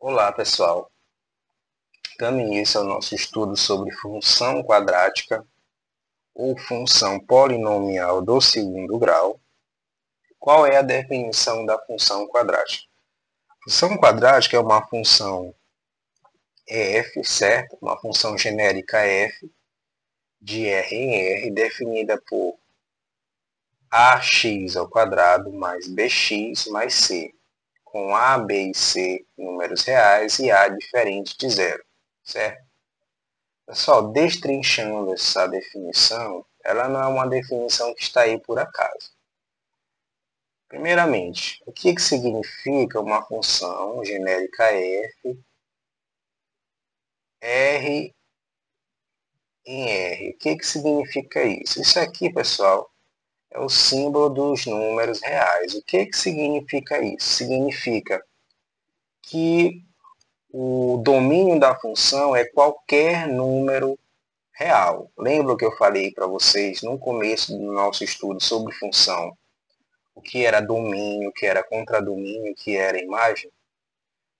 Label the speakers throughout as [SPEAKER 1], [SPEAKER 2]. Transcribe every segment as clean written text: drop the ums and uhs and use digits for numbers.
[SPEAKER 1] Olá, pessoal. Dando início ao nosso estudo sobre função quadrática ou função polinomial do segundo grau. Qual é a definição da função quadrática? Função quadrática é uma função f, certo? Uma função genérica f de R em R, definida por ax ao quadrado mais bx mais c, com a, b e c números reais e a diferente de zero, certo? Pessoal, destrinchando essa definição, ela não é uma definição que está aí por acaso. Primeiramente, o que significa uma função genérica f, R em R? O que significa isso? Isso aqui, pessoal, é o símbolo dos números reais. O que significa isso? Significa que o domínio da função é qualquer número real. Lembra que eu falei para vocês no começo do nosso estudo sobre função? O que era domínio, o que era contradomínio, o que era imagem?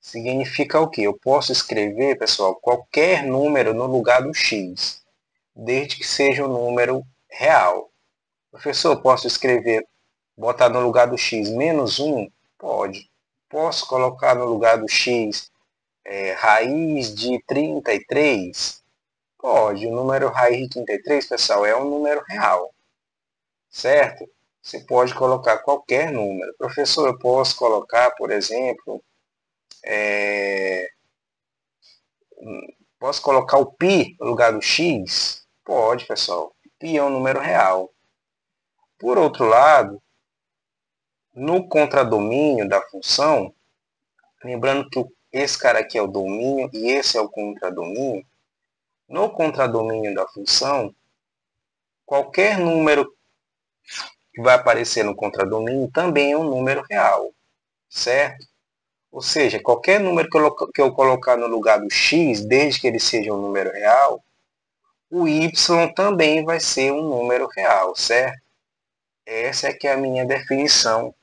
[SPEAKER 1] Significa o quê? Eu posso escrever, pessoal, qualquer número no lugar do x, desde que seja um número real. Professor, posso escrever, botar no lugar do x menos 1? Pode. Posso colocar no lugar do x raiz de 33? Pode. O número raiz de 33, pessoal, é um número real, certo? Você pode colocar qualquer número. Professor, eu posso colocar, por exemplo, posso colocar o π no lugar do x? Pode, pessoal. Π é um número real. Por outro lado, no contradomínio da função, lembrando que esse cara aqui é o domínio e esse é o contradomínio, no contradomínio da função, qualquer número que vai aparecer no contradomínio também é um número real, certo? Ou seja, qualquer número que eu colocar no lugar do x, desde que ele seja um número real, o y também vai ser um número real, certo? Essa é que é a minha definição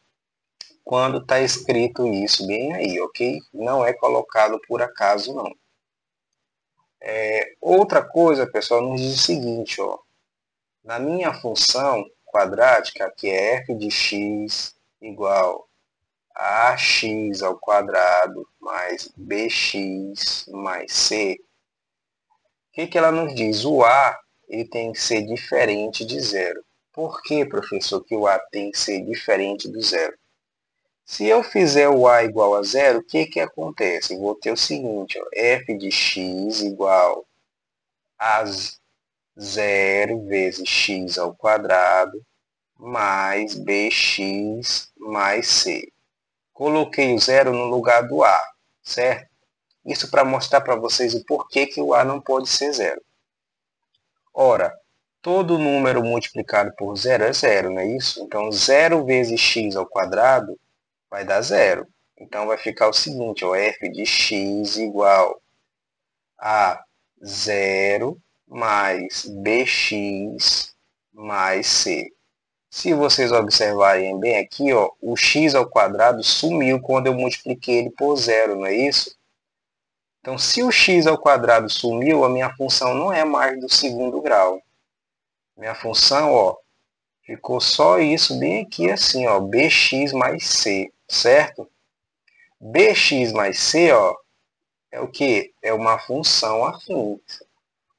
[SPEAKER 1] quando está escrito isso bem aí, ok? Não é colocado por acaso, não. Outra coisa, pessoal, nos diz o seguinte, ó. Na minha função quadrática, que é f de x igual a ax ao quadrado mais bx mais c, o que ela nos diz? O a ele tem que ser diferente de zero. Por que, professor, que o a tem que ser diferente do zero? Se eu fizer o a igual a zero, o que acontece? Eu vou ter o seguinte, ó, f de x igual a zero vezes x ao quadrado mais bx mais c. Coloquei o zero no lugar do a, certo? Isso para mostrar para vocês o porquê que o a não pode ser zero. Ora, todo número multiplicado por zero é zero, não é isso? Então, 0 vezes x ao quadrado vai dar zero. Então, vai ficar o seguinte, ó, f de x igual a zero mais bx mais c. Se vocês observarem bem aqui, ó, o x ao quadrado sumiu quando eu multipliquei ele por zero, não é isso? Então, se o x ao quadrado sumiu, a minha função não é mais do segundo grau. Minha função, ó, ficou só isso bem aqui assim, ó, bx mais c, certo? Bx mais c, ó, é o que? É uma função afim.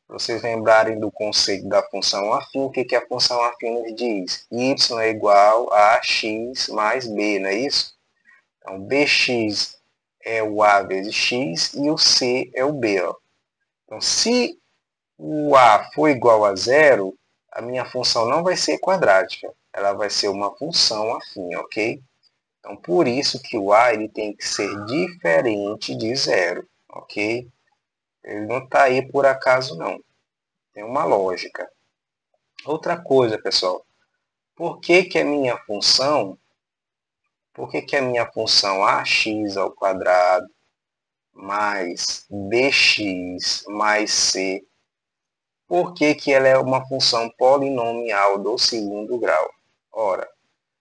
[SPEAKER 1] Para vocês lembrarem do conceito da função afim, o que a função afim nos diz? Y é igual a x mais b, não é isso? Então, bx é o a vezes x e o c é o b. Ó. Então, se o a for igual a zero, a minha função não vai ser quadrática. Ela vai ser uma função afim, ok? Então, por isso que o a ele tem que ser diferente de zero, ok? Ele não está aí por acaso, não. Tem uma lógica. Outra coisa, pessoal. Por que a minha função ax ao quadrado mais bx mais c, por que ela é uma função polinomial do segundo grau? Ora,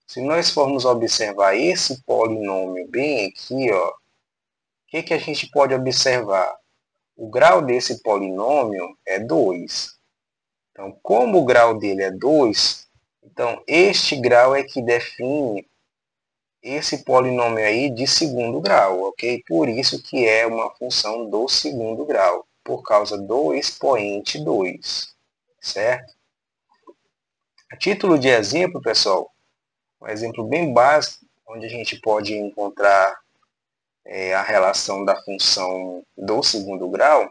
[SPEAKER 1] se nós formos observar esse polinômio bem aqui, ó, que a gente pode observar? O grau desse polinômio é 2. Então, como o grau dele é 2, então este grau é que define esse polinômio aí de segundo grau, ok? Por isso que é uma função do segundo grau, por causa do expoente 2, certo? A título de exemplo, pessoal, um exemplo bem básico, onde a gente pode encontrar a relação da função do segundo grau.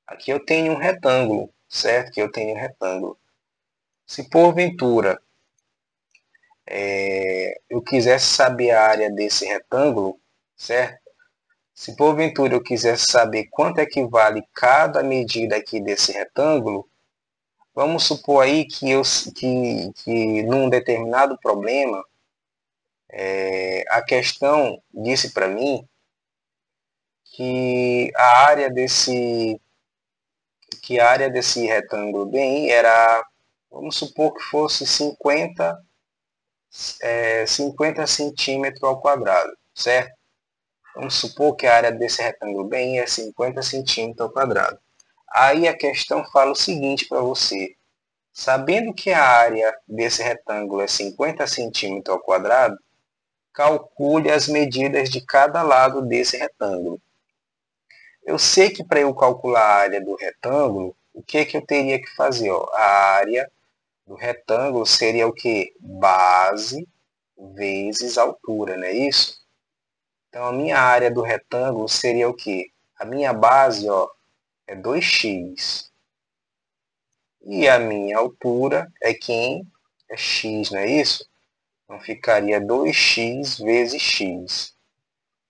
[SPEAKER 1] Aqui eu tenho um retângulo, certo? Aqui eu tenho um retângulo. Se porventura eu quisesse saber a área desse retângulo, certo? Se porventura eu quisesse saber quanto é que vale cada medida aqui desse retângulo, vamos supor aí que num determinado problema, a questão disse para mim que a área desse retângulo bem era, vamos supor que fosse 50 centímetros ao quadrado, certo? Vamos supor que a área desse retângulo bem é 50 centímetros ao quadrado. Aí a questão fala o seguinte para você. Sabendo que a área desse retângulo é 50 centímetros ao quadrado, calcule as medidas de cada lado desse retângulo. Eu sei que para eu calcular a área do retângulo, o que eu teria que fazer? Ó? A área do retângulo seria o que? Base vezes altura, não é isso? Então, a minha área do retângulo seria o que? A minha base, ó, é 2x. E a minha altura é quem? É x, não é isso? Então, ficaria 2x vezes x.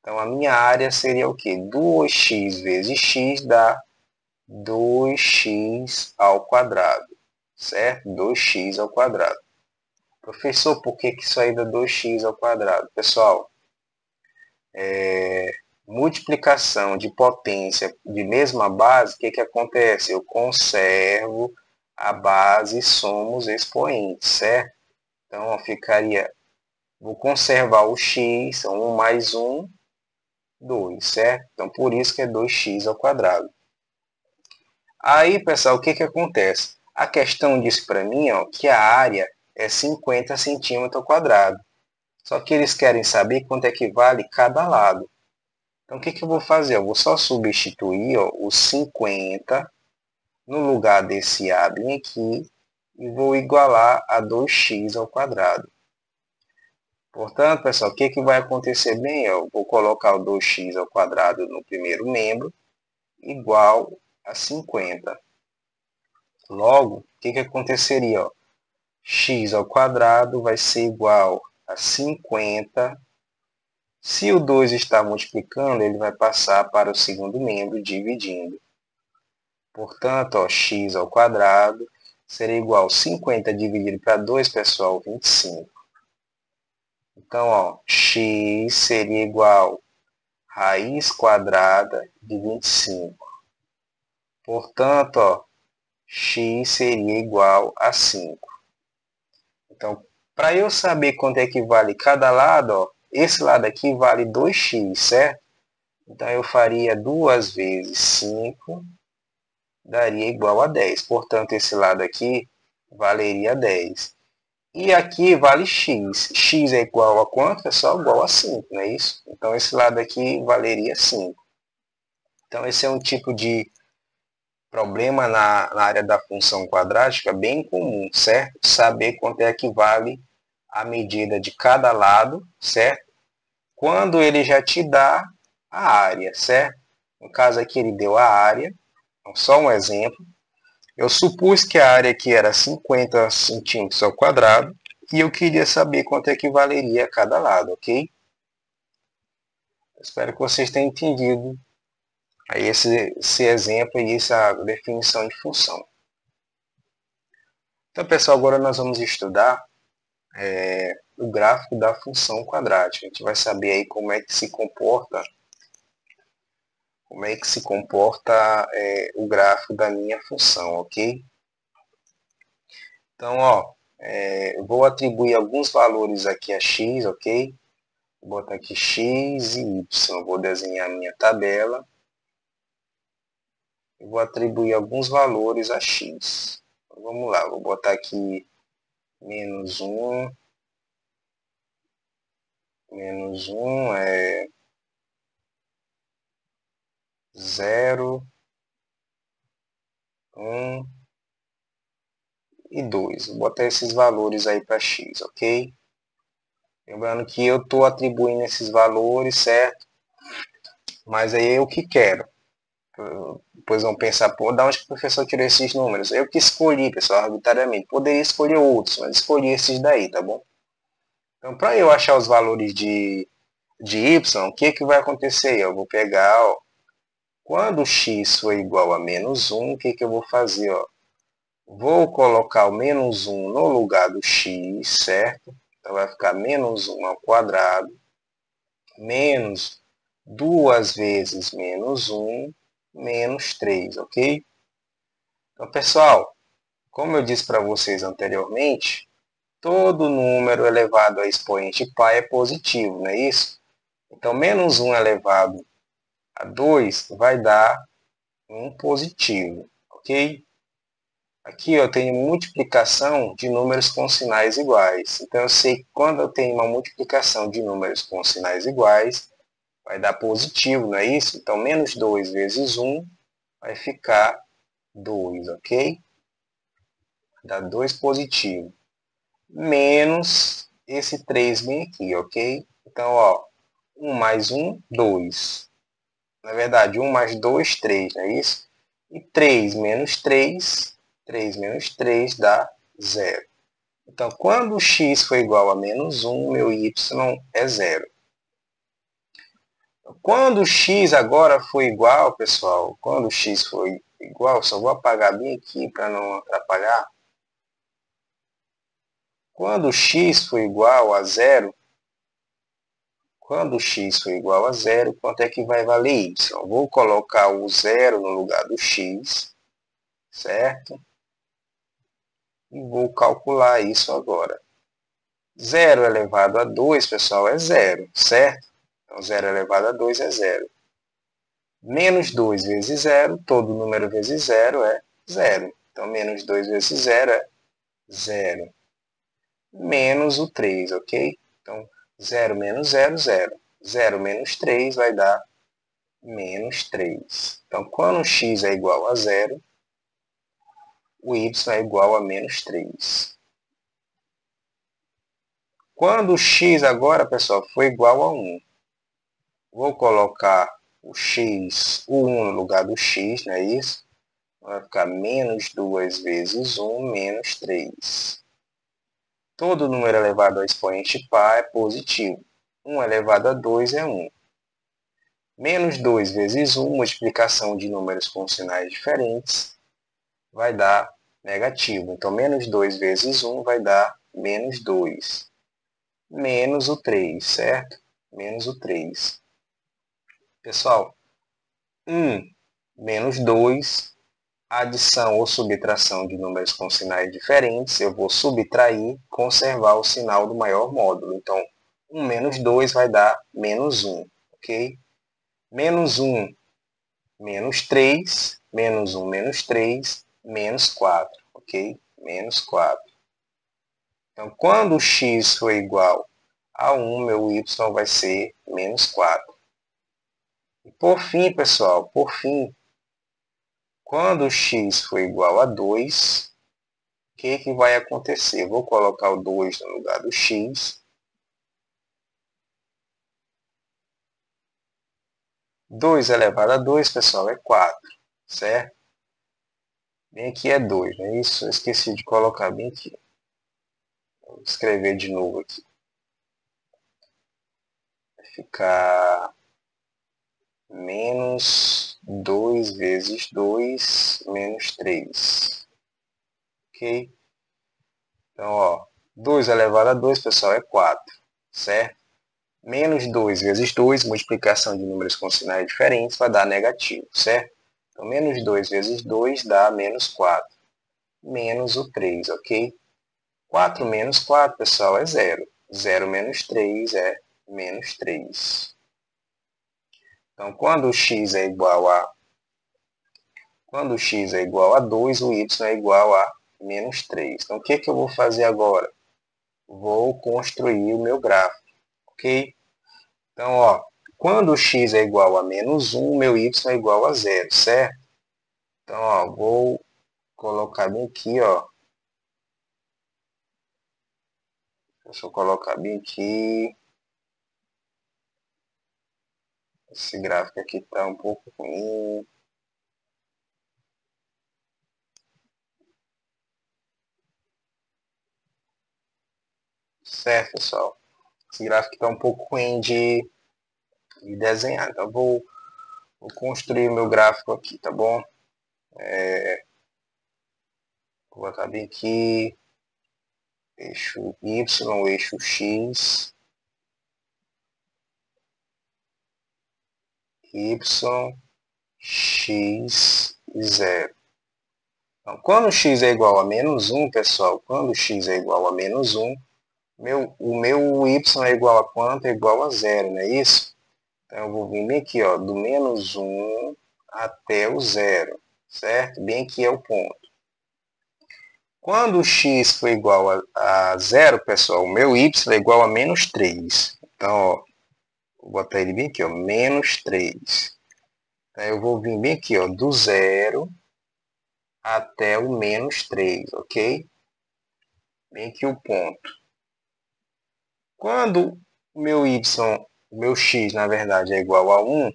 [SPEAKER 1] Então, a minha área seria o que? 2x vezes x dá 2x ao quadrado, certo? 2x ao quadrado. Professor, por que isso aí dá 2x ao quadrado? Pessoal, multiplicação de potência de mesma base, o que acontece? Eu conservo a base e somos expoentes, certo? Então, ó, ficaria, vou conservar o x, são 1 mais 1, 2, certo? Então, por isso que é 2x ao quadrado. Aí, pessoal, o que acontece? A questão diz para mim ó, que a área é 50 centímetros ao quadrado. Só que eles querem saber quanto é que vale cada lado. Então, o que eu vou fazer? Eu vou só substituir ó, o 50 no lugar desse A bem aqui e vou igualar a 2x ao quadrado. Portanto, pessoal, o que vai acontecer bem? Eu vou colocar o 2x ao quadrado no primeiro membro igual a 50. Logo, o que aconteceria? Ó? X ao quadrado vai ser igual a 50. Se o 2 está multiplicando, ele vai passar para o segundo membro, dividindo. Portanto, ó, x ao quadrado seria igual a 50 dividido para 2, pessoal, 25. Então, ó, x seria igual a raiz quadrada de 25. Portanto, ó, x seria igual a 5. Então, para eu saber quanto é que vale cada lado, ó, esse lado aqui vale 2x, certo? Então, eu faria 2 vezes 5, daria igual a 10. Portanto, esse lado aqui valeria 10. E aqui vale x. X é igual a quanto? É só igual a 5, não é isso? Então, esse lado aqui valeria 5. Então, esse é um tipo de problema na área da função quadrática bem comum, certo? Saber quanto é que vale a medida de cada lado, certo? Quando ele já te dá a área, certo? No caso aqui ele deu a área, então, só um exemplo. Eu supus que a área aqui era 50 centímetros ao quadrado e eu queria saber quanto é que valeria cada lado, ok? Espero que vocês tenham entendido aí esse exemplo e essa definição de função. Então, pessoal, agora nós vamos estudar o gráfico da função quadrática. A gente vai saber aí como é que se comporta o gráfico da minha função, ok? Então, ó, eu vou atribuir alguns valores aqui a x, ok? Vou botar aqui x e y. Vou desenhar minha tabela. E vou atribuir alguns valores a x. Então, vamos lá, vou botar aqui menos 1. Menos 1 é 0, 1 e 2. Vou botar esses valores aí para x, ok? Lembrando que eu estou atribuindo esses valores, certo? Mas aí é o que quero. Depois vão pensar, pô, da onde que o professor tirou esses números? Eu que escolhi, pessoal, arbitrariamente. Poderia escolher outros, mas escolhi esses daí, tá bom? Então, para eu achar os valores de y, o que vai acontecer? Eu vou pegar, ó, quando x for igual a menos 1, o que eu vou fazer? Ó? Vou colocar o menos 1 no lugar do x, certo? Então vai ficar menos 1 ao quadrado, menos 2 vezes menos 1, menos 3, ok? Então, pessoal, como eu disse para vocês anteriormente, todo número elevado a expoente π é positivo, não é isso? Então, menos 1 elevado a 2 vai dar um positivo, ok? Aqui eu tenho multiplicação de números com sinais iguais. Então, eu sei que quando eu tenho uma multiplicação de números com sinais iguais, vai dar positivo, não é isso? Então, menos 2 vezes 1 vai ficar 2, ok? Dá 2 positivo. Menos esse 3 bem aqui, ok? Então, ó, 1 mais 1, 2. Na verdade, 1 mais 2, 3, não é isso? E 3 menos 3, 3 menos 3 dá 0. Então, quando x for igual a menos 1, meu y é 0. Quando x agora for igual, pessoal, quando x for igual, só vou apagar bem aqui para não atrapalhar. Quando x for igual a 0, quando x for igual a 0, quanto é que vai valer y? Vou colocar o 0 no lugar do x, certo? E vou calcular isso agora. 0 elevado a 2, pessoal, é 0, certo? Então, 0 elevado a 2 é 0. Menos 2 vezes 0, todo número vezes 0 é 0. Então, menos 2 vezes 0 é 0. Menos o 3, ok? Então, 0 menos 0, 0. 0 menos 3 vai dar menos 3. Então, quando x é igual a 0, o y é igual a menos 3. Quando x agora, pessoal, for igual a 1, vou colocar o x, o 1 no lugar do x, não é isso? Vai ficar menos 2 vezes 1, menos 3. Todo número elevado ao expoente π é positivo. 1 elevado a 2 é 1. Menos 2 vezes 1, multiplicação de números com sinais diferentes, vai dar negativo. Então, menos 2 vezes 1 vai dar menos 2. Menos o 3, certo? Menos o 3. Pessoal, 1 menos 2, adição ou subtração de números com sinais diferentes, eu vou subtrair, conservar o sinal do maior módulo. Então, 1 menos 2 vai dar menos 1, ok? Menos 1, menos 3, menos 1, menos 3, menos 4, ok? Menos 4. Então, quando x for igual a 1, meu y vai ser menos 4. E por fim, pessoal, por fim, quando x for igual a 2, o que vai acontecer? Vou colocar o 2 no lugar do x. 2 elevado a 2, pessoal, é 4, certo? Bem aqui é 2, não é isso? Eu esqueci de colocar bem aqui. Vou escrever de novo aqui. Vai ficar menos 2 vezes 2, menos 3. Ok? Então, ó, 2 elevado a 2, pessoal, é 4, certo? Menos 2 vezes 2, multiplicação de números com sinais diferentes, vai dar negativo, certo? Então, menos 2 vezes 2 dá menos 4. Menos o 3, ok? 4 menos 4, pessoal, é 0. 0 menos 3 é menos 3. Então, quando x é igual a 2, o y é igual a menos 3. Então, o que eu vou fazer agora? Vou construir o meu gráfico, ok? Então, ó, quando x é igual a menos 1, meu y é igual a 0, certo? Então, ó, vou colocar bem aqui, ó. Deixa eu colocar bem aqui. Esse gráfico aqui está um pouco ruim. Certo, pessoal? Esse gráfico está um pouco ruim de desenhar. Então, vou construir o meu gráfico aqui, tá bom? Vou botar bem aqui. Eixo Y, eixo X. Y, X e 0. Então, quando x é igual a menos 1, pessoal, quando x é igual a menos 1, o meu y é igual a quanto? É igual a 0, não é isso? Então, eu vou vir bem aqui, ó, do menos 1 até o 0, certo? Bem aqui é o ponto. Quando x for igual a 0, pessoal, o meu y é igual a menos 3. Então, ó, vou botar ele bem aqui, ó, menos 3. Então, eu vou vir bem aqui, ó, do 0 até o menos 3, ok? Bem aqui o ponto. Quando o meu x, na verdade, é igual a 1,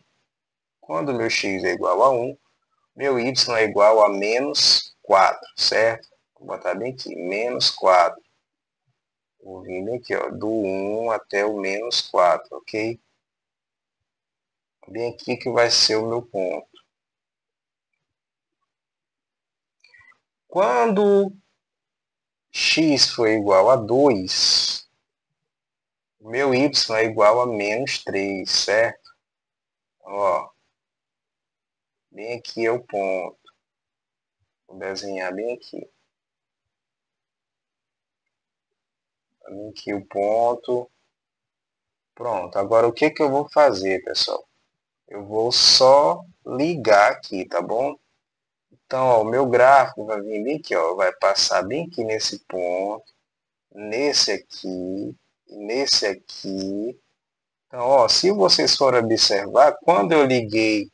[SPEAKER 1] quando o meu x é igual a 1, meu y é igual a menos 4, certo? Vou botar bem aqui, menos 4. Vou vir bem aqui, ó, do 1 até o menos 4, ok? Bem aqui que vai ser o meu ponto. Quando x for igual a 2, meu y é igual a menos 3, certo? Ó, bem aqui é o ponto. Vou desenhar bem aqui. Bem aqui o ponto. Pronto. Agora o que eu vou fazer, pessoal? Eu vou só ligar aqui, tá bom? Então, ó, o meu gráfico vai vir bem aqui, ó, vai passar bem aqui nesse ponto, nesse aqui, nesse aqui. Então, ó, se vocês forem observar, quando eu liguei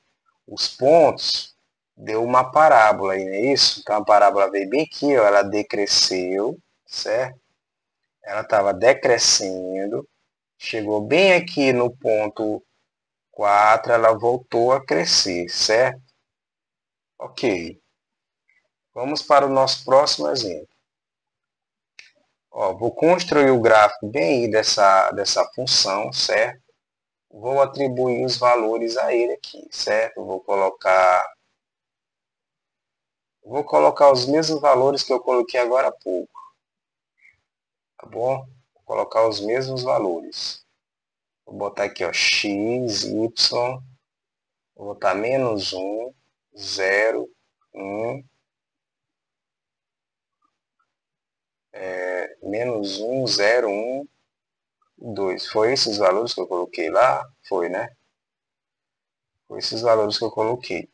[SPEAKER 1] os pontos, deu uma parábola aí, não é isso? Então, a parábola veio bem aqui, ó, ela decresceu, certo? Ela estava decrescendo, chegou bem aqui no ponto 4, ela voltou a crescer, certo? Ok. Vamos para o nosso próximo exemplo. Ó, vou construir o gráfico bem aí dessa função, certo? Vou atribuir os valores a ele aqui, certo? Vou colocar os mesmos valores que eu coloquei agora há pouco, tá bom? Vou colocar os mesmos valores. Vou botar aqui, ó, x, y, vou botar menos 1, 0, 1, menos 1, 0, 1, 2. Foi esses valores que eu coloquei lá? Foi, né? Foi esses valores que eu coloquei.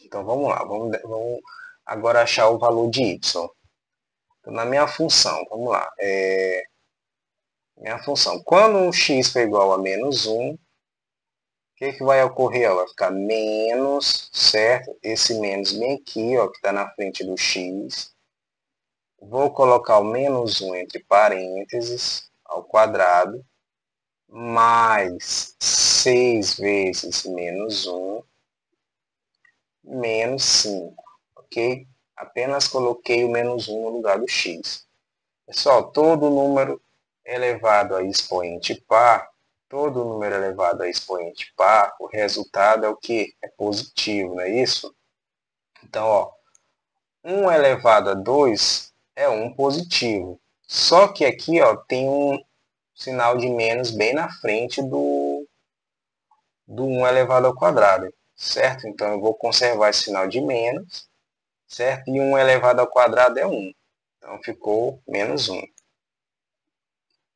[SPEAKER 1] Então, vamos lá. Vamos agora achar o valor de y. Então, na minha função, vamos lá. Minha função. Quando x for igual a menos 1, o que vai ocorrer? Ó, vai ficar menos, certo? Esse menos bem aqui, ó, que está na frente do x. Vou colocar o menos 1 entre parênteses, ao quadrado, mais 6 vezes menos 1, menos 5, ok? Apenas coloquei o menos 1 no lugar do x. Pessoal, todo número elevado a expoente par, o resultado é o que? É positivo, não é isso? Então, ó, 1 elevado a 2 é 1 positivo. Só que aqui, ó, tem um sinal de menos bem na frente do 1 elevado ao quadrado, certo? Então, eu vou conservar esse sinal de menos, certo? E 1 elevado ao quadrado é 1. Então, ficou menos 1.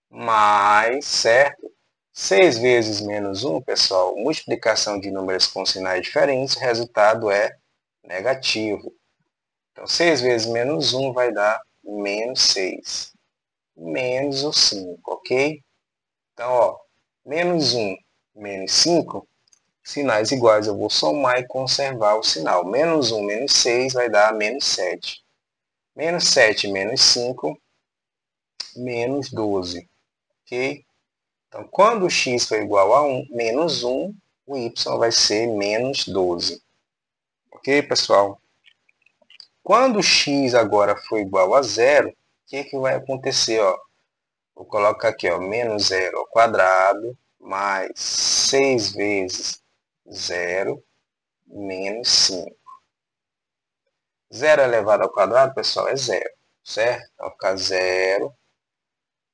[SPEAKER 1] Mais, certo? 6 vezes menos 1, pessoal, multiplicação de números com sinais diferentes, o resultado é negativo. Então, 6 vezes menos 1 vai dar menos 6. Menos o 5, ok? Então, ó, menos 1, menos 5, sinais iguais, eu vou somar e conservar o sinal. Menos 1, menos 6 vai dar menos 7. Menos 7, menos 5, menos 12, ok? Então, quando o x for igual a 1, menos 1, o y vai ser menos 12. Ok, pessoal? Quando o x agora for igual a 0, o que vai acontecer? Ó? Vou colocar aqui, ó, menos 0 ao quadrado, mais 6 vezes 0, menos 5. 0 elevado ao quadrado, pessoal, é 0, certo? Então, vai ficar 0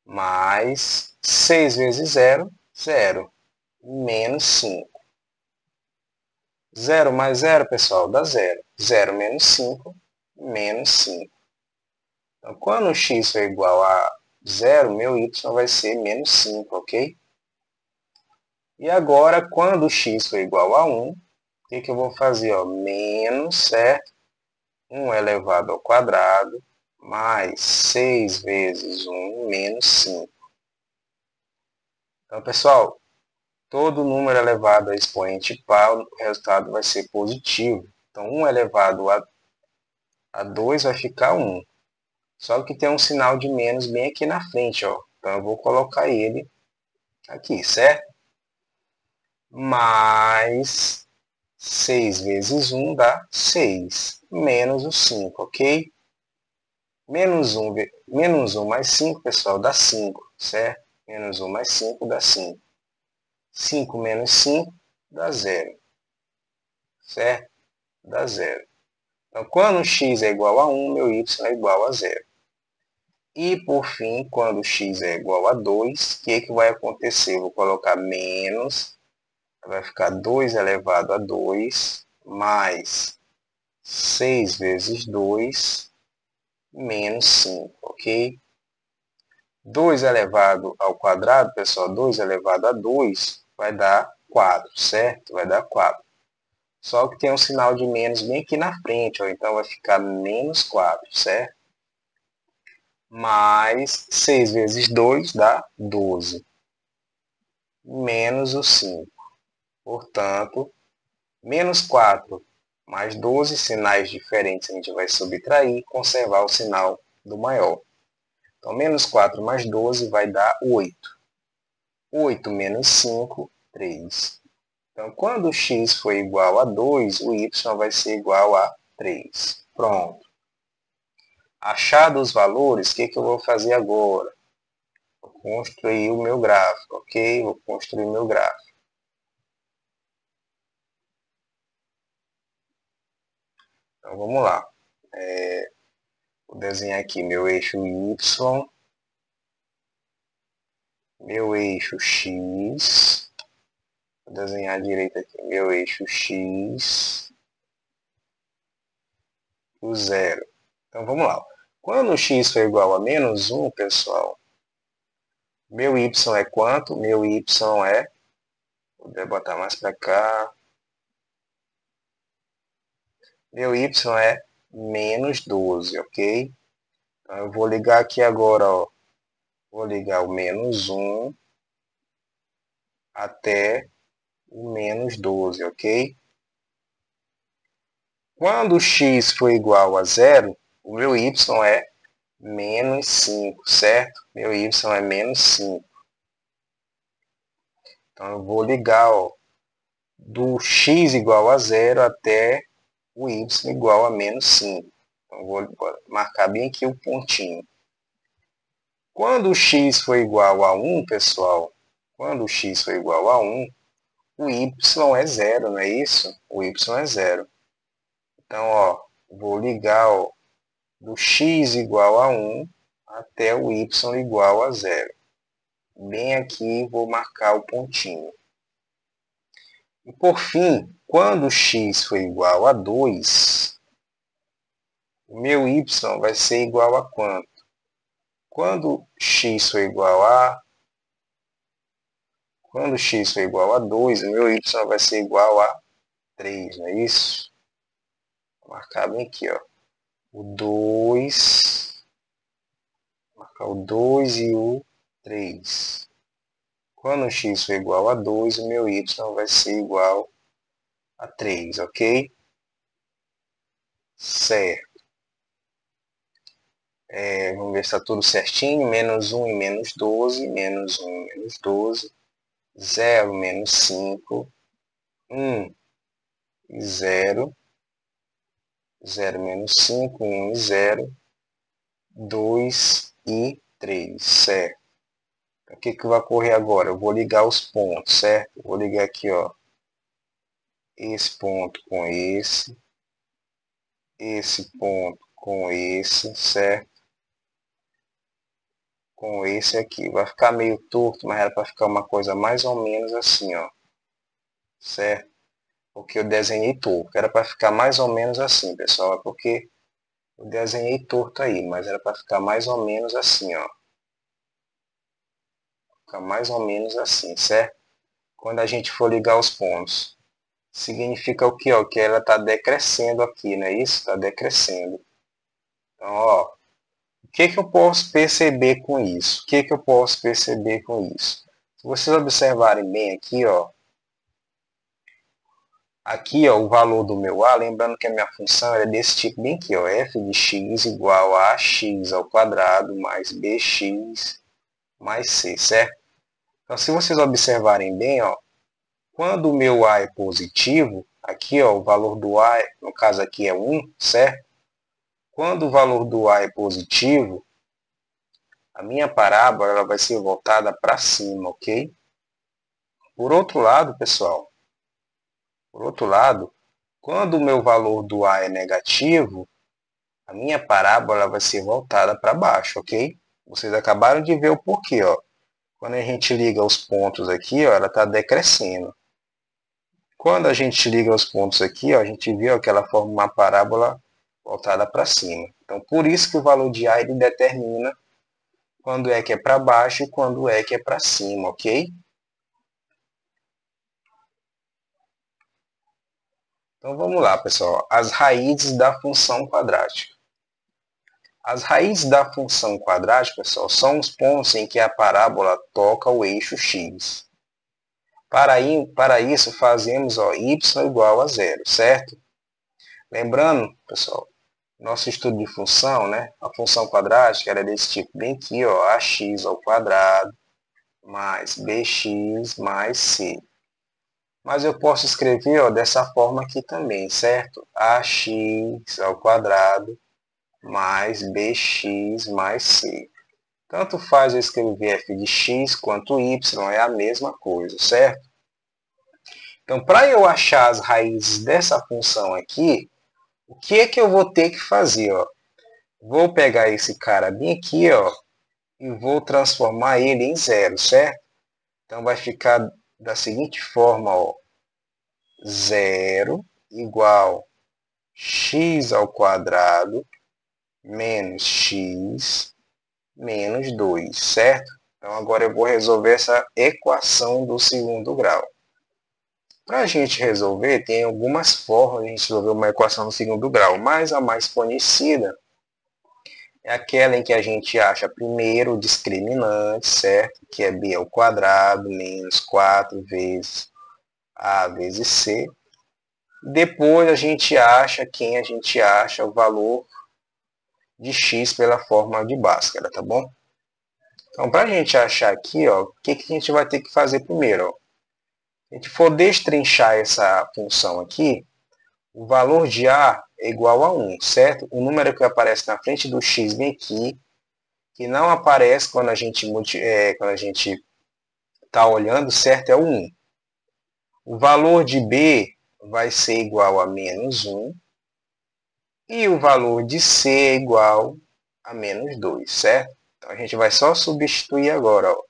[SPEAKER 1] mais 6 vezes 0, 0, menos 5. 0 mais 0, pessoal, dá 0. 0 menos 5, menos 5. Então, quando o x for igual a 0, meu y vai ser menos 5, ok? E agora, quando o x for igual a 1, o que eu vou fazer? Ó? Menos, certo? 1 elevado ao quadrado, mais 6 vezes 1, menos 5. Então, pessoal, todo número elevado a expoente par, o resultado vai ser positivo. Então, 1 elevado a 2 vai ficar 1. Só que tem um sinal de menos bem aqui na frente, ó. Então, eu vou colocar ele aqui, certo? Mais 6 vezes 1 dá 6, menos o 5, ok? Menos 1 mais 5, pessoal, dá 5, certo? Menos 1 mais 5 dá 5. 5 menos 5 dá 0, certo? Dá 0. Então, quando x é igual a 1, meu y é igual a 0. E, por fim, quando x é igual a 2, o que vai acontecer? Eu vou colocar menos, vai ficar 2 elevado a 2, mais 6 vezes 2, menos 5, ok? 2 elevado ao quadrado, pessoal, 2 elevado a 2 vai dar 4, certo? Vai dar 4. Só que tem um sinal de menos bem aqui na frente, ó, então vai ficar menos 4, certo? Mais 6 vezes 2 dá 12. Menos o 5. Portanto, menos 4 mais 12, sinais diferentes a gente vai subtrair e conservar o sinal do maior. Então, menos 4 mais 12 vai dar 8. 8 menos 5, 3. Então, quando x for igual a 2, o y vai ser igual a 3. Pronto. Achados os valores, o que eu vou fazer agora? Vou construir o meu gráfico, ok? Vou construir o meu gráfico. Então, vamos lá. Vou desenhar aqui meu eixo Y, meu eixo X. Vou desenhar à direita aqui meu eixo X, o 0. Então, vamos lá. Quando o x for igual a menos 1, pessoal, meu y é quanto? Meu y é, vou botar mais para cá, meu y é menos 12, ok? Então, eu vou ligar aqui agora, ó, vou ligar o menos 1 até o menos 12, ok? Quando x for igual a 0, o meu y é menos 5, certo? Meu y é menos 5. Então, eu vou ligar, ó, do x igual a 0 até o y igual a menos 5. Então, vou marcar bem aqui o pontinho. Quando o x for igual a 1, pessoal, quando o x for igual a 1, o y é 0, não é isso? O y é 0. Então, ó, vou ligar, ó, do x igual a 1 até o y igual a 0. Bem aqui, vou marcar o pontinho. E, por fim, quando x for igual a 2, o meu y vai ser igual a quanto? Quando x for igual a Quando x for igual a 2, o meu y vai ser igual a 3, não é isso? Vou marcar bem aqui, ó. O 2, marcar o 2 e o 3. Quando x for igual a 2, o meu y vai ser igual a 3, ok? Certo. Vamos ver se está tudo certinho. Menos 1 e menos 12. Menos 1 e menos 12. 0, menos 5. 1 e 0. 0, menos 5. 1 e 0. 2 e 3, certo? O que vai ocorrer agora? Eu vou ligar os pontos, certo? Eu vou ligar aqui, ó, esse ponto com esse ponto com esse, certo? Com esse aqui. Vai ficar meio torto, mas era para ficar uma coisa mais ou menos assim, ó, certo? Porque eu desenhei torto. Era para ficar mais ou menos assim, pessoal, é porque eu desenhei torto aí, mas era para ficar mais ou menos assim, ó. Ficar mais ou menos assim, certo? Quando a gente for ligar os pontos, significa o que, ó? Que ela está decrescendo aqui, não é isso? Está decrescendo. Então, ó, o que eu posso perceber com isso? O que eu posso perceber com isso? Se vocês observarem bem aqui, ó, aqui, ó, o valor do meu A, lembrando que a minha função é desse tipo bem aqui, ó, f de x igual a x ao quadrado mais bx mais c, certo? Então, se vocês observarem bem, ó, quando o meu A é positivo, aqui, ó, o valor do A, no caso aqui é 1, certo? Quando o valor do A é positivo, a minha parábola ela vai ser voltada para cima, ok? Por outro lado, pessoal, quando o meu valor do A é negativo, a minha parábola vai ser voltada para baixo, ok? Vocês acabaram de ver o porquê, ó. Quando a gente liga os pontos aqui, ó, ela está decrescendo. Quando a gente liga os pontos aqui, ó, a gente viu que ela forma uma parábola voltada para cima. Então, por isso que o valor de A ele determina quando é que é para baixo e quando é que é para cima, ok? Então, vamos lá, pessoal. As raízes da função quadrática. As raízes da função quadrática, pessoal, são os pontos em que a parábola toca o eixo x. Para isso, fazemos ó, y igual a zero, certo? Lembrando, pessoal, nosso estudo de função, né? A função quadrática era desse tipo, bem aqui, ó, ax ao quadrado mais bx mais c. Mas eu posso escrever ó, dessa forma aqui também, certo? Ax ao quadrado mais bx mais c. Tanto faz eu escrever f de x quanto y, é a mesma coisa, certo? Então, para eu achar as raízes dessa função aqui, o que é que eu vou ter que fazer? Ó? Vou pegar esse cara bem aqui, ó, e vou transformar ele em zero, certo? Então, vai ficar da seguinte forma, ó, 0 igual x ao quadrado menos x menos 2, certo? Então, agora eu vou resolver essa equação do segundo grau. Para a gente resolver, tem algumas formas de a gente resolver uma equação do segundo grau, mas a mais conhecida é aquela em que a gente acha primeiro o discriminante, certo? Que é b ao quadrado menos 4 vezes a vezes c. Depois a gente acha quem a gente acha o valor de x pela fórmula de Bhaskara, tá bom? Então, para a gente achar aqui, ó, o que a gente vai ter que fazer primeiro? Ó? Se a gente for destrinchar essa função aqui, o valor de A é igual a 1, certo? O número que aparece na frente do x bem aqui, que não aparece quando a gente está olhando, certo? É o 1. O valor de B vai ser igual a menos 1. E o valor de C é igual a menos 2, certo? Então, a gente vai só substituir agora, ó.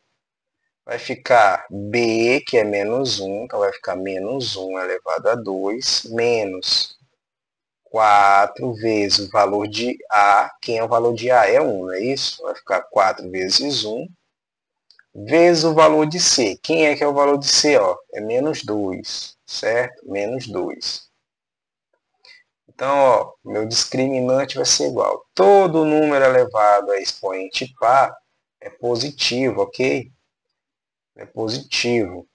[SPEAKER 1] Vai ficar B, que é menos 1, então vai ficar menos 1 elevado a 2, menos 4 vezes o valor de A. Quem é o valor de A? É 1, não é isso? Vai ficar 4 vezes 1, vezes o valor de C. Quem é que é o valor de C? Ó? É menos 2, certo? Menos 2. Então, ó, meu discriminante vai ser igual. Todo número elevado a expoente par é positivo, ok? É positivo.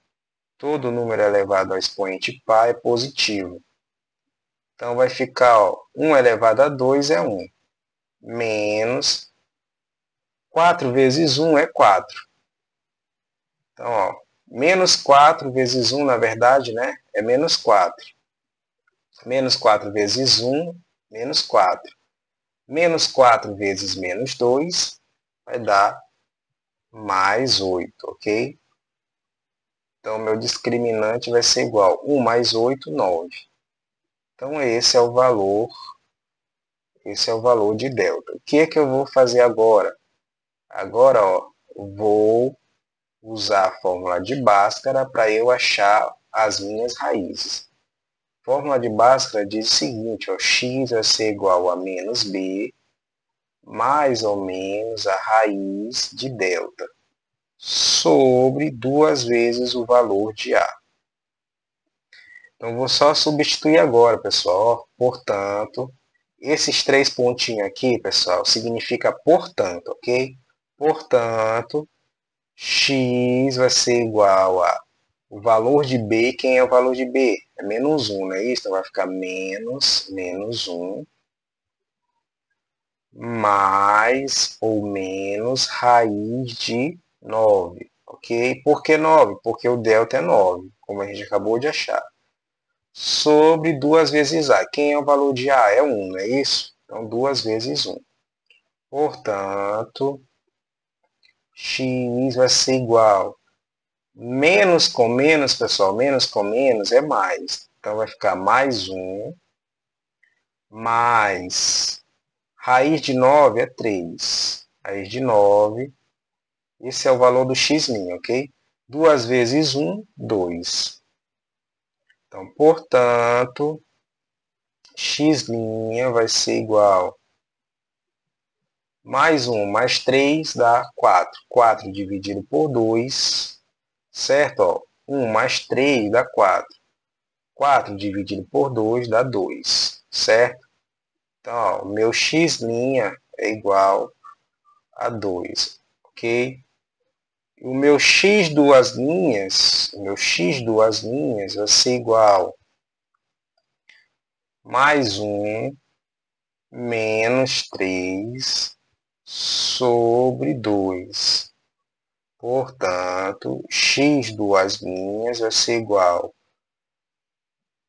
[SPEAKER 1] Todo número elevado a expoente par é positivo. Então, vai ficar, ó, 1 elevado a 2 é 1. Menos 4 vezes 1 é 4. Então, ó, menos 4 vezes 1, na verdade, né, é menos 4. Menos 4 vezes 1, menos 4. Menos 4 vezes menos 2 vai dar mais 8, ok? Então, meu discriminante vai ser igual. 1 mais 8, 9. Então, esse é o valor de delta. O que é que eu vou fazer agora? Agora, ó, vou usar a fórmula de Bhaskara para eu achar as minhas raízes. A fórmula de Bhaskara diz o seguinte, ó, x vai ser igual a menos b, mais ou menos a raiz de delta, sobre 2 vezes o valor de A. Então, vou só substituir agora, pessoal. Portanto, esses 3 pontinhos aqui, pessoal, significa portanto, ok? Portanto, x vai ser igual a o valor de b. Quem é o valor de b? É menos 1, não é isso? Então, vai ficar menos 1 mais ou menos raiz de 9, ok? Por que 9? Porque o delta é 9, como a gente acabou de achar. Sobre 2 vezes A. Quem é o valor de A? É 1, não é isso? Então, 2 vezes 1. Portanto, x vai ser igual. Menos com menos, pessoal, menos com menos é mais. Então, vai ficar mais 1, mais raiz de 9 é 3. Raiz de 9, esse é o valor do x', ok? 2 vezes 1, 2. Então, portanto, x' vai ser igual mais 1 mais 3 dá 4. 4 dividido por 2, certo? Ó, 1 mais 3 dá 4. 4 dividido por 2 dá 2, certo? Então, ó, meu x' é igual a 2, ok? O meu x duas linhas vai ser igual mais 1 menos 3 sobre 2. Portanto, x duas linhas vai ser igual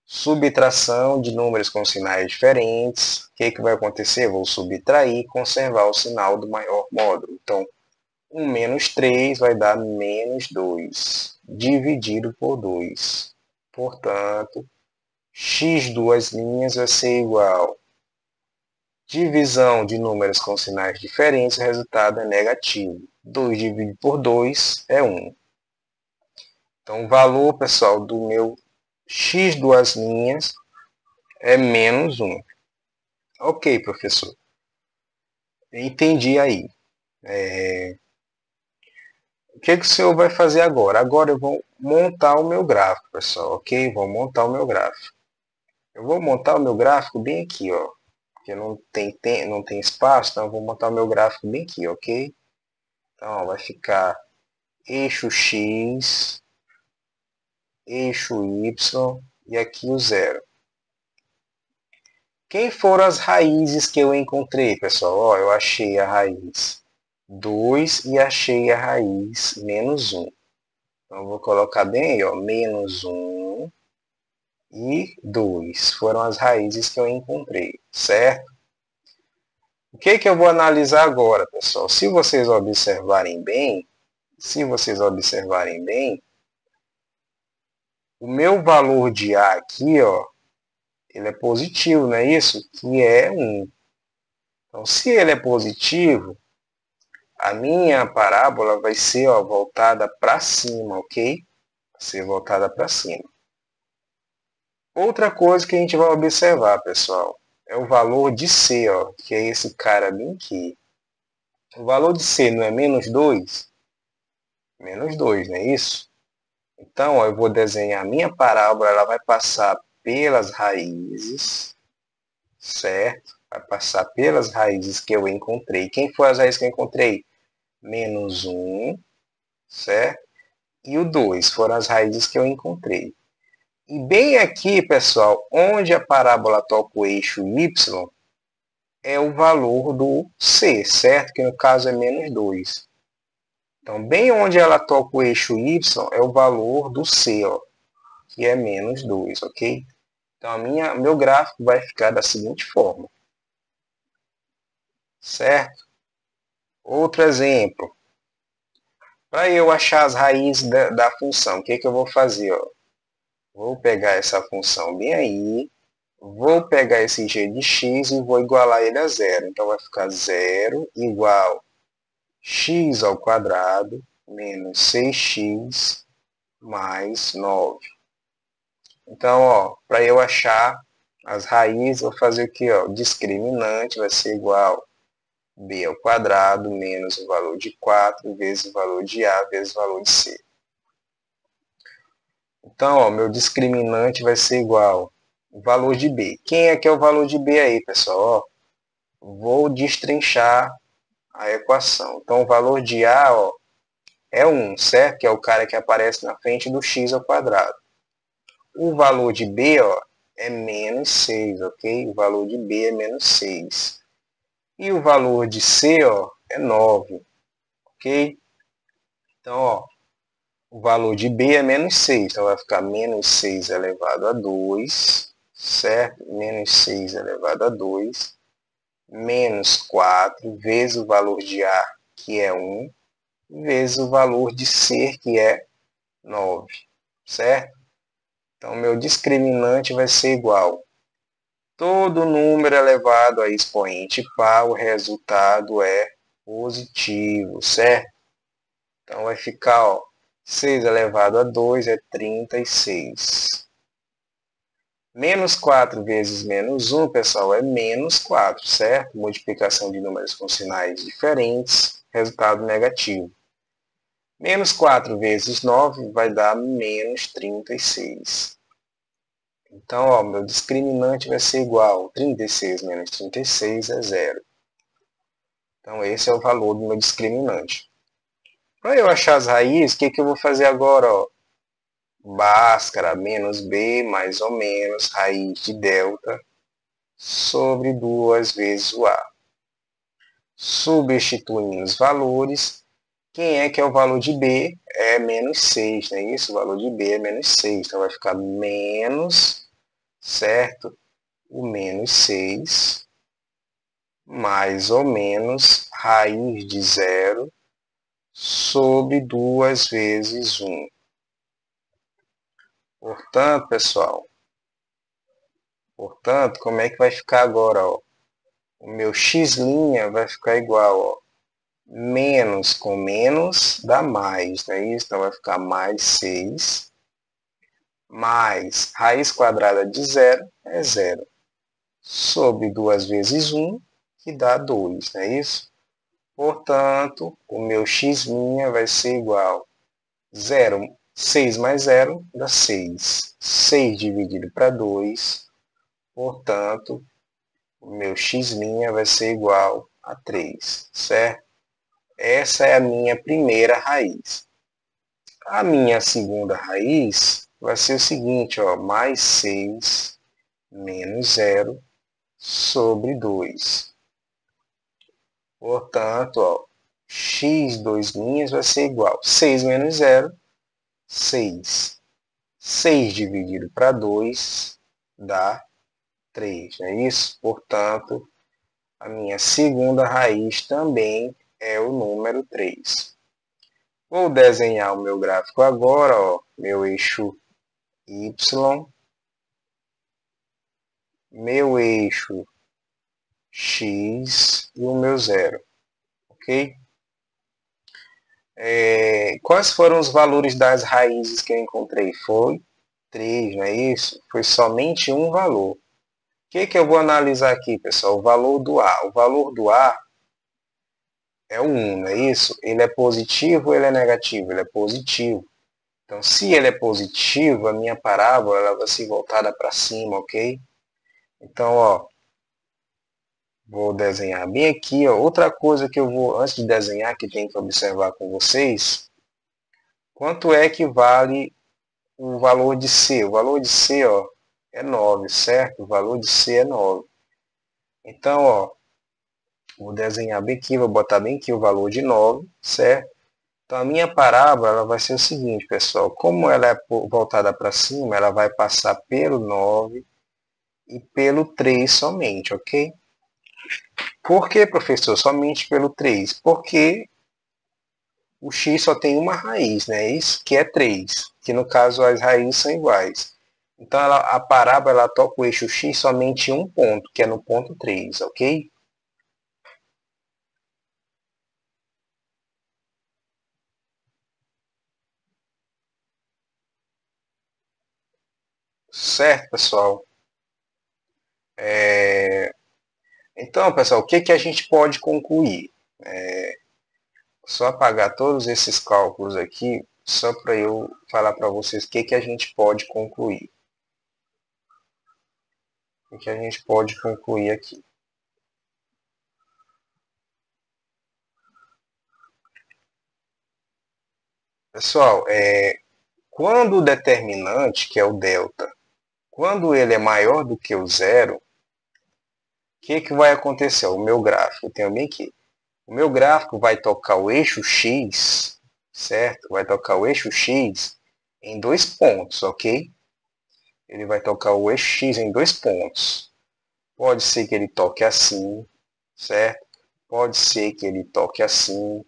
[SPEAKER 1] subtração de números com sinais diferentes. O que vai acontecer? Vou subtrair e conservar o sinal do maior módulo. Então, 1 menos 3 vai dar menos 2, dividido por 2. Portanto, x duas linhas vai ser igual divisão de números com sinais diferentes, o resultado é negativo. 2 dividido por 2 é 1. Então, o valor, pessoal, do meu x duas linhas é menos 1. Ok, professor. Entendi aí. O que o senhor vai fazer agora? Agora eu vou montar o meu gráfico, pessoal, ok? Vou montar o meu gráfico. Eu vou montar o meu gráfico bem aqui, ó. Porque não tem espaço, então eu vou montar o meu gráfico bem aqui, ok? Então, ó, vai ficar eixo X, eixo Y e aqui o zero. Quem foram as raízes que eu encontrei, pessoal? Ó, eu achei a raiz 2 e achei a raiz menos 1. Então, eu vou colocar bem aí, ó, menos 1 e 2. Foram as raízes que eu encontrei, certo? O que eu vou analisar agora, pessoal? Se vocês observarem bem, o meu valor de A aqui, ó, ele é positivo, não é isso? Que é 1. Então, se ele é positivo, a minha parábola vai ser, ó, voltada para cima, ok? Vai ser voltada para cima. Outra coisa que a gente vai observar, pessoal, é o valor de C, ó, que é esse cara bem aqui. O valor de C não é menos 2? Menos 2, não é isso? Então, ó, eu vou desenhar a minha parábola, ela vai passar pelas raízes, certo? Vai passar pelas raízes que eu encontrei. Quem foi as raízes que eu encontrei? Menos 1, certo? E o 2 foram as raízes que eu encontrei. E bem aqui, pessoal, onde a parábola toca o eixo y, é o valor do c, certo? Que no caso é menos 2. Então, bem onde ela toca o eixo y é o valor do c, ó, que é menos 2, ok? Então, meu gráfico vai ficar da seguinte forma, certo? Outro exemplo. Para eu achar as raízes da função, o que eu vou fazer? Ó? Vou pegar essa função bem aí, vou pegar esse g de x e vou igualar ele a zero. Então, vai ficar 0 igual x ao quadrado menos 6x mais 9. Então, para eu achar as raízes, vou fazer o que? Discriminante vai ser igual b ao quadrado menos o valor de 4 vezes o valor de a vezes o valor de c. Então, meu discriminante vai ser igual o valor de b. Quem é que é o valor de b aí, pessoal? Vou destrinchar a equação. Então, o valor de a é 1, certo? Que é o cara que aparece na frente do x ao quadrado. O valor de b é menos 6, ok? O valor de b é menos 6. E o valor de c é 9, ok? Então, o valor de b é menos 6. Então, vai ficar menos 6 elevado a 2, certo? Menos 6 elevado a 2, menos 4, vezes o valor de a, que é 1, vezes o valor de c, que é 9, certo? Então, meu discriminante vai ser igual. Todo número elevado a expoente par, o resultado é positivo, certo? Então, vai ficar, 6 elevado a 2 é 36. Menos 4 vezes menos 1, pessoal, é menos 4, certo? Multiplicação de números com sinais diferentes, resultado negativo. Menos 4 vezes 9 vai dar menos 36. Então, meu discriminante vai ser igual. 36 menos 36 é 0. Então, esse é o valor do meu discriminante. Para eu achar as raízes, o que eu vou fazer agora? Bhaskara menos b mais ou menos raiz de delta sobre 2 vezes o a. Substituindo os valores, quem é que é o valor de b? É menos 6, não é isso? O valor de b é menos 6. Então, vai ficar menos, certo? O menos 6, mais ou menos raiz de 0 sobre 2 vezes 1. Portanto, pessoal, como é que vai ficar agora? O meu x' vai ficar igual, menos com menos dá mais, não é isso? Então, vai ficar mais 6, mais raiz quadrada de 0 é 0, sobre 2 vezes 1, que dá 2, não é isso? Portanto, o meu x' vai ser igual a 0, 6 mais 0 dá 6. 6 dividido para 2, portanto, o meu x' vai ser igual a 3, certo? Essa é a minha primeira raiz. A minha segunda raiz vai ser o seguinte, mais 6 menos 0 sobre 2. Portanto, x 2' vai ser igual a 6 menos 0, 6. 6 dividido para 2 dá 3, não é isso? Portanto, a minha segunda raiz também é o número 3. Vou desenhar o meu gráfico agora, meu eixo y, meu eixo x e o meu zero, ok? Quais foram os valores das raízes que eu encontrei? Foi 3, não é isso? Foi somente um valor. O que eu vou analisar aqui, pessoal? O valor do A. O valor do A é o 1, não é isso? Ele é positivo ou ele é negativo? Ele é positivo. Então, se ele é positivo, a minha parábola ela vai ser voltada para cima, ok? Então, ó, vou desenhar bem aqui, ó. Outra coisa que eu vou, antes de desenhar, que tem que observar com vocês, quanto é que vale o valor de C? O valor de C, ó, é 9, certo? O valor de C é 9. Então, ó, vou desenhar bem aqui, vou botar bem aqui o valor de 9, certo? Então, a minha parábola ela vai ser o seguinte, pessoal. Como ela é voltada para cima, ela vai passar pelo 9 e pelo 3 somente, ok? Por que, professor? Somente pelo 3? Porque o x só tem uma raiz, né? Isso que é 3, que no caso as raízes são iguais. Então, a parábola ela toca o eixo x somente em um ponto, que é no ponto 3, ok? Certo, pessoal? Então, pessoal, o que, que a gente pode concluir? Só apagar todos esses cálculos aqui, só para eu falar para vocês o que, que a gente pode concluir. O que a gente pode concluir aqui. Pessoal, quando o determinante, que é o delta, quando ele é maior do que o zero, o que, que vai acontecer? O meu gráfico, eu tenho bem aqui. O meu gráfico vai tocar o eixo X, certo? Vai tocar o eixo X em dois pontos, ok? Ele vai tocar o eixo X em dois pontos. Pode ser que ele toque assim, certo? Pode ser que ele toque assim.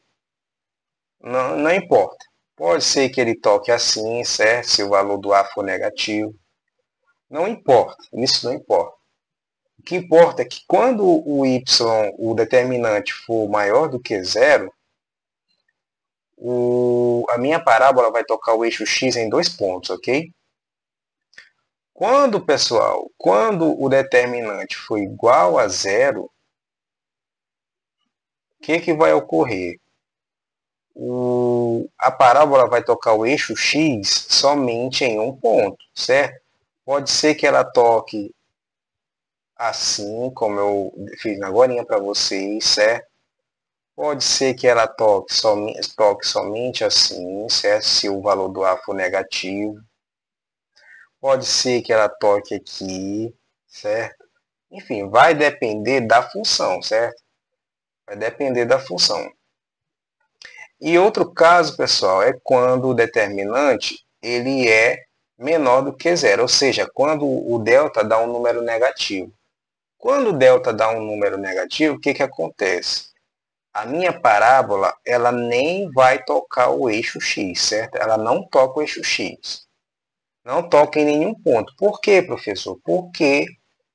[SPEAKER 1] Não, não importa. Pode ser que ele toque assim, certo? Se o valor do A for negativo. Não importa. Isso não importa. O que importa é que quando o y, o determinante, for maior do que zero, a minha parábola vai tocar o eixo x em dois pontos, ok? Quando, pessoal, quando o determinante for igual a zero, o que, que vai ocorrer? A parábola vai tocar o eixo x somente em um ponto, certo? Pode ser que ela toque assim, como eu fiz agora para vocês, certo? Pode ser que ela toque somente assim, certo? Se o valor do A for negativo. Pode ser que ela toque aqui, certo? Enfim, vai depender da função, certo? Vai depender da função. E outro caso, pessoal, é quando o determinante ele é menor do que zero, ou seja, quando o delta dá um número negativo. Quando o delta dá um número negativo, o que, que acontece? A minha parábola ela nem vai tocar o eixo x, certo? Ela não toca o eixo x. Não toca em nenhum ponto. Por quê, professor? Porque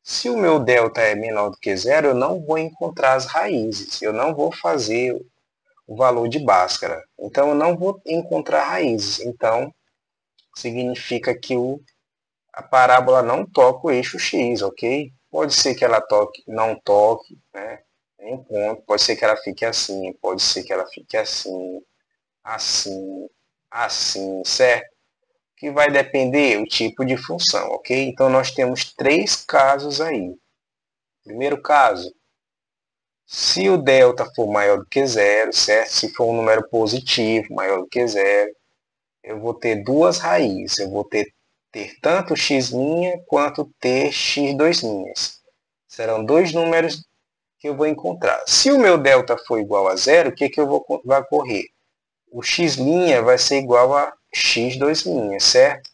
[SPEAKER 1] se o meu delta é menor do que zero, eu não vou encontrar as raízes. Eu não vou fazer o valor de Bhaskara. Então, eu não vou encontrar raízes. Então, significa que a parábola não toca o eixo x, ok? Pode ser que ela toque, não toque, né? Em um ponto. Pode ser que ela fique assim, pode ser que ela fique assim, assim, assim, certo? Que vai depender o tipo de função, ok? Então, nós temos três casos aí. Primeiro caso, se o delta for maior do que zero, certo? Se for um número positivo maior do que zero, eu vou ter duas raízes. Eu vou ter tanto x' quanto ter x2'. Serão dois números que eu vou encontrar. Se o meu delta for igual a zero, o que, que vai ocorrer? O x' vai ser igual a x2', certo?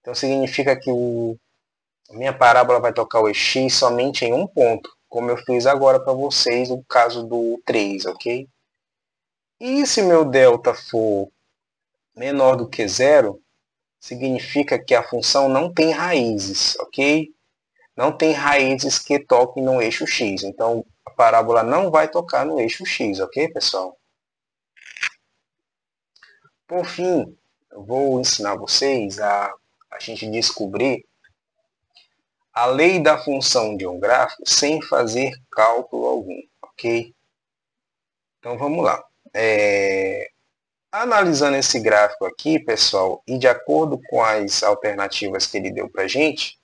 [SPEAKER 1] Então significa que a minha parábola vai tocar o x somente em um ponto, como eu fiz agora para vocês no caso do 3, ok? E se meu delta for menor do que zero, significa que a função não tem raízes, ok? Não tem raízes que toquem no eixo x. Então, a parábola não vai tocar no eixo x, ok, pessoal? Por fim, eu vou ensinar vocês a gente descobrir a lei da função de um gráfico sem fazer cálculo algum, ok? Então vamos lá. Analisando esse gráfico aqui, pessoal, e de acordo com as alternativas que ele deu para a gente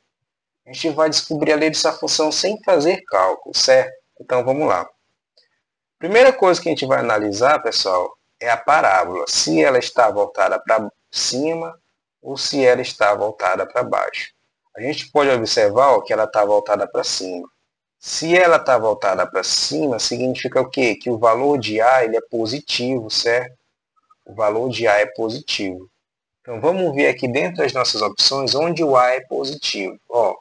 [SPEAKER 1] vai descobrir a lei dessa função sem fazer cálculo, certo? Então vamos lá. Primeira coisa que a gente vai analisar, pessoal, é a parábola. Se ela está voltada para cima ou se ela está voltada para baixo. A gente pode observar ó, que ela está voltada para cima. Se ela está voltada para cima, significa o quê? Que o valor de A ele é positivo, certo? O valor de A é positivo. Então vamos ver aqui dentro das nossas opções onde o A é positivo. Ó,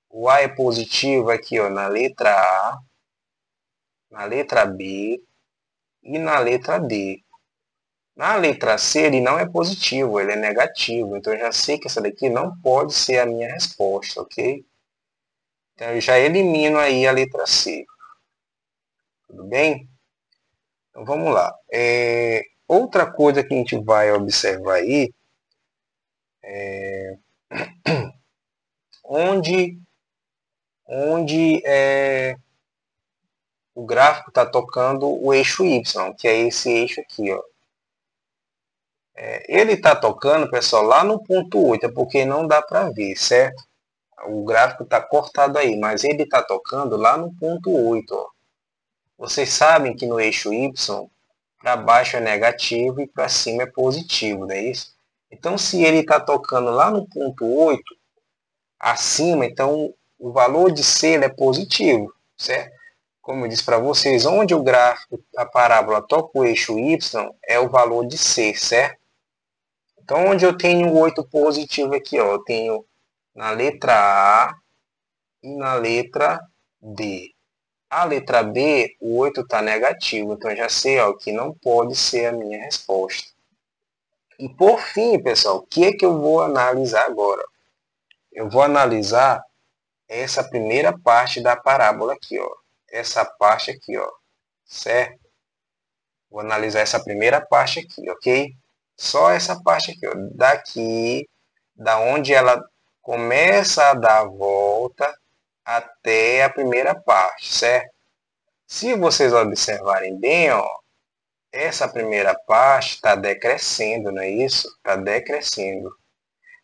[SPEAKER 1] o A é positivo aqui ó, na letra A, na letra B e na letra D. Na letra C ele não é positivo, ele é negativo. Então eu já sei que essa daqui não pode ser a minha resposta, ok? Então eu já elimino aí a letra C. Tudo bem? Então vamos lá. Outra coisa que a gente vai observar aí é onde o gráfico está tocando o eixo Y, que é esse eixo aqui, ó. Ele está tocando, pessoal, lá no ponto 8, é porque não dá para ver, certo? O gráfico está cortado aí, mas ele está tocando lá no ponto 8. Ó. Vocês sabem que no eixo Y, para baixo é negativo e para cima é positivo, não é isso? Então, se ele está tocando lá no ponto 8, acima, então o valor de C é positivo, certo? Como eu disse para vocês, onde o gráfico, a parábola toca o eixo Y, é o valor de C, certo? Então, onde eu tenho o 8 positivo aqui, ó, eu tenho na letra A e na letra D. A letra B, o 8 está negativo, então já sei ó, que não pode ser a minha resposta. E por fim, pessoal, o que é que eu vou analisar agora? Eu vou analisar essa primeira parte da parábola aqui, ó. Essa parte aqui, ó. Certo? Vou analisar essa primeira parte aqui, ok? Só essa parte aqui, ó. Daqui, da onde ela começa a dar a volta até a primeira parte, certo? Se vocês observarem bem, ó, essa primeira parte está decrescendo, não é isso? Está decrescendo.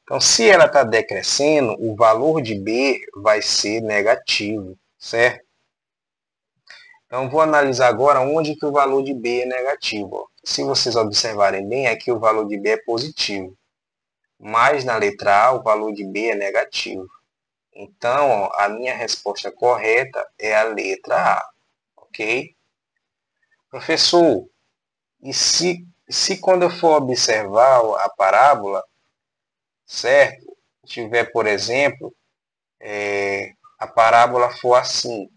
[SPEAKER 1] Então, se ela está decrescendo, o valor de B vai ser negativo, certo? Então, vou analisar agora onde que o valor de B é negativo. Ó. Se vocês observarem bem, aqui o valor de B é positivo. Mas na letra A, o valor de B é negativo. Então, ó, a minha resposta correta é a letra A. Ok? Professor, e se quando eu for observar a parábola, certo? Tiver, por exemplo, a parábola for assim,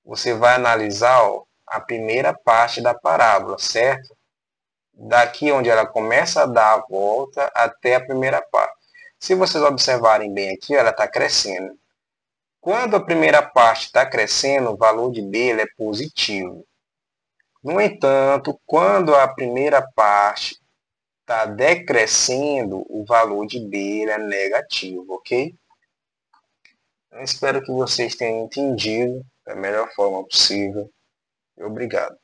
[SPEAKER 1] você vai analisar ó, a primeira parte da parábola, certo? Daqui onde ela começa a dar a volta até a primeira parte. Se vocês observarem bem aqui, ela está crescendo. Quando a primeira parte está crescendo, o valor de B é positivo. No entanto, quando a primeira parte está decrescendo, o valor de B é negativo, ok? Eu espero que vocês tenham entendido da melhor forma possível. Obrigado.